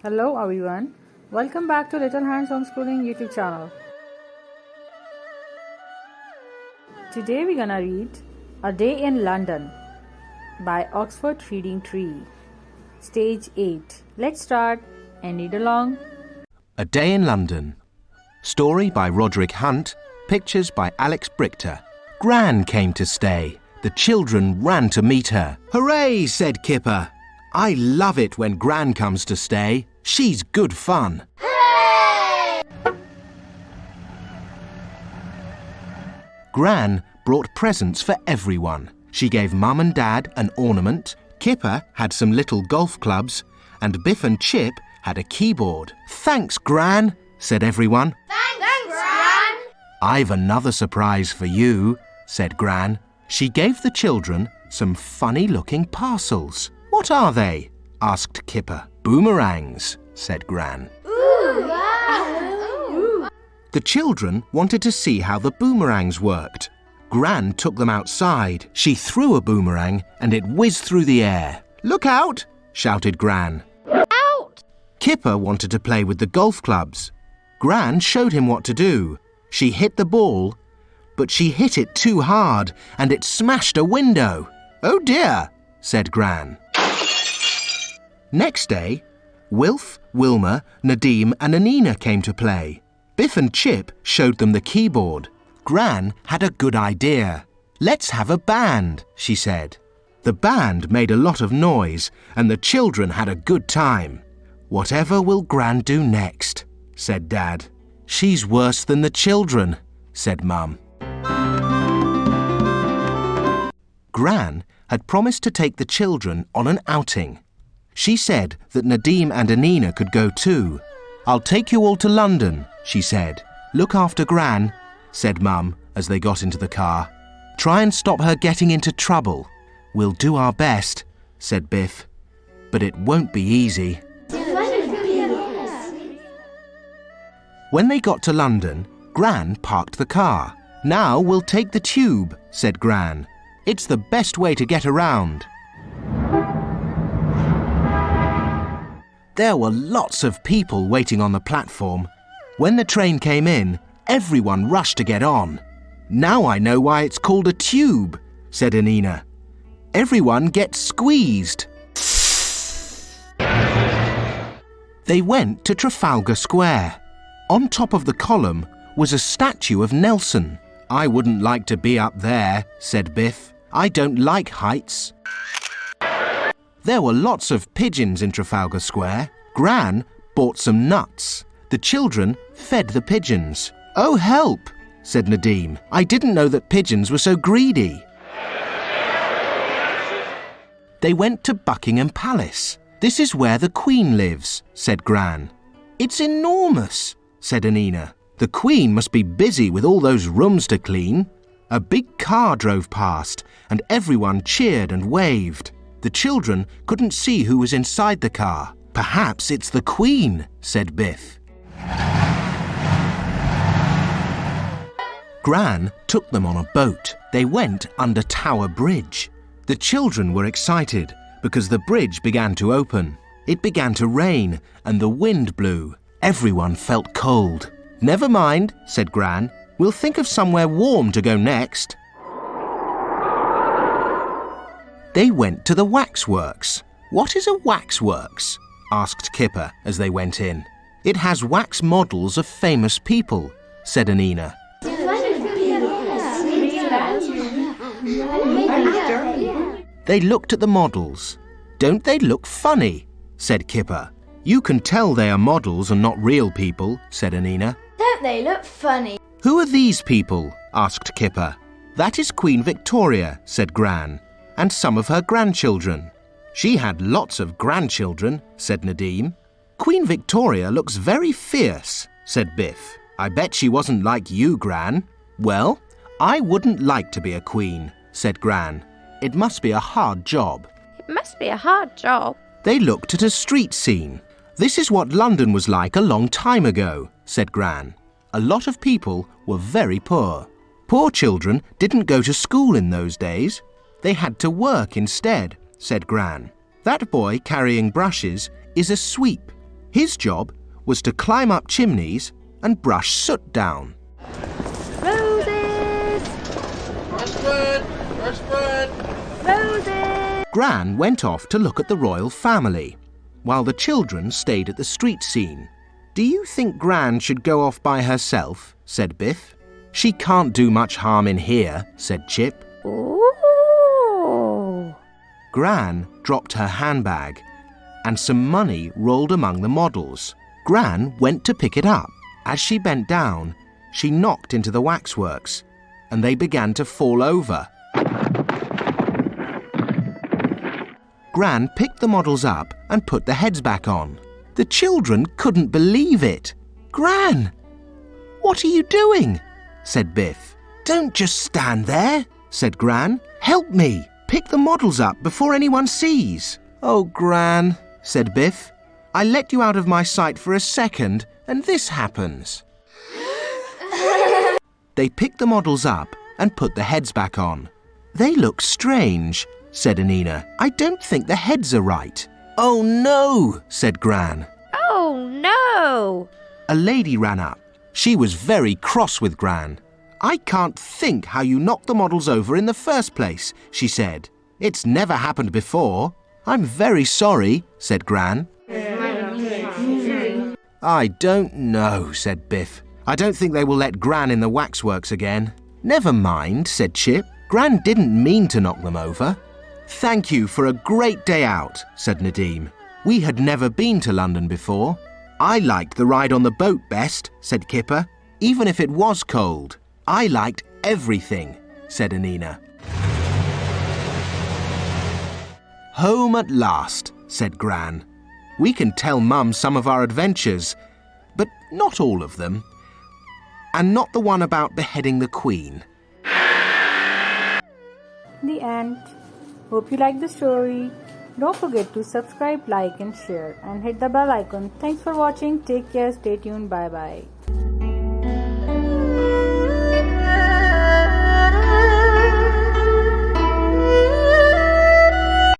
Hello everyone, welcome back to Little Hands Homeschooling YouTube channel. Today we're gonna read A Day in London by Oxfordreadingtree, Stage 8. Let's start and read along. A Day in London. Story by Roderick Hunt, pictures by Alex Brichter. Gran came to stay. The children ran to meet her. Hooray, said Kipper. I love it when Gran comes to stay. She's good fun. Hooray! Gran brought presents for everyone. She gave Mum and Dad an ornament, Kipper had some little golf clubs, and Biff and Chip had a keyboard. Thanks, Gran, said everyone. Thanks, Gran! I've another surprise for you, said Gran. She gave the children some funny-looking parcels. What are they? Asked Kipper. Boomerangs, said Gran. Ooh, wow! Ooh. The children wanted to see how the boomerangs worked. Gran took them outside. She threw a boomerang and it whizzed through the air. Look out! Shouted Gran. Out! Kipper wanted to play with the golf clubs. Gran showed him what to do. She hit the ball, but she hit it too hard and it smashed a window. Oh dear, said Gran. Next day, Wilf, Wilma, Nadim and Anina came to play. Biff and Chip showed them the keyboard. Gran had a good idea. Let's have a band, she said. The band made a lot of noise and the children had a good time. Whatever will Gran do next? Said Dad. She's worse than the children, said Mum. Gran had promised to take the children on an outing. She said that Nadim and Anina could go too. I'll take you all to London, she said. Look after Gran, said Mum as they got into the car. Try and stop her getting into trouble. We'll do our best, said Biff. But it won't be easy. When they got to London, Gran parked the car. Now we'll take the tube, said Gran. It's the best way to get around. There were lots of people waiting on the platform. When the train came in, everyone rushed to get on. Now I know why it's called a tube, said Anina. Everyone gets squeezed. They went to Trafalgar Square. On top of the column was a statue of Nelson. I wouldn't like to be up there, said Biff. I don't like heights. There were lots of pigeons in Trafalgar Square. Gran bought some nuts. The children fed the pigeons. Oh, help, said Nadim. I didn't know that pigeons were so greedy. They went to Buckingham Palace. This is where the Queen lives, said Gran. It's enormous, said Anina. The Queen must be busy with all those rooms to clean. A big car drove past and everyone cheered and waved. The children couldn't see who was inside the car. Perhaps it's the Queen, said Biff. Gran took them on a boat. They went under Tower Bridge. The children were excited because the bridge began to open. It began to rain and the wind blew. Everyone felt cold. Never mind, said Gran. We'll think of somewhere warm to go next. They went to the waxworks. What is a waxworks? Asked Kipper as they went in. It has wax models of famous people, said Anina. They looked at the models. Don't they look funny? Said Kipper. You can tell they are models and not real people, said Anina. Don't they look funny? Who are these people? Asked Kipper. That is Queen Victoria, said Gran, and some of her grandchildren. She had lots of grandchildren, said Nadim. Queen Victoria looks very fierce, said Biff. I bet she wasn't like you, Gran. Well, I wouldn't like to be a queen, said Gran. It must be a hard job. It must be a hard job. They looked at a street scene. This is what London was like a long time ago, said Gran. A lot of people were very poor. Poor children didn't go to school in those days. They had to work instead, said Gran. That boy carrying brushes is a sweep. His job was to climb up chimneys and brush soot down. Roses! Roses! Gran went off to look at the royal family, while the children stayed at the street scene. "Do you think Gran should go off by herself?" said Biff. "She can't do much harm in here," said Chip. Ooh! Gran dropped her handbag, and some money rolled among the models. Gran went to pick it up. As she bent down, she knocked into the waxworks, and they began to fall over. Gran picked the models up and put the heads back on. The children couldn't believe it. "Gran, what are you doing?" said Biff. "Don't just stand there," said Gran. "Help me. Pick the models up before anyone sees." "Oh, Gran," said Biff. "I let you out of my sight for a second, and this happens." They picked the models up and put the heads back on. "They look strange," said Anina. "I don't think the heads are right." "Oh, no," said Gran. Oh no! A lady ran up. She was very cross with Gran. "I can't think how you knocked the models over in the first place," she said. "It's never happened before." "I'm very sorry," said Gran. "I don't know," said Biff. "I don't think they will let Gran in the waxworks again." "Never mind," said Chip. "Gran didn't mean to knock them over." "Thank you for a great day out," said Nadim. "We had never been to London before." "I liked the ride on the boat best," said Kipper, "even if it was cold." "I liked everything," said Anina. "Home at last," said Gran. "We can tell Mum some of our adventures, but not all of them. And not the one about beheading the Queen." The end. Hope you like the story. Don't forget to subscribe, like and share and hit the bell icon. Thanks for watching. Take care. Stay tuned. Bye bye.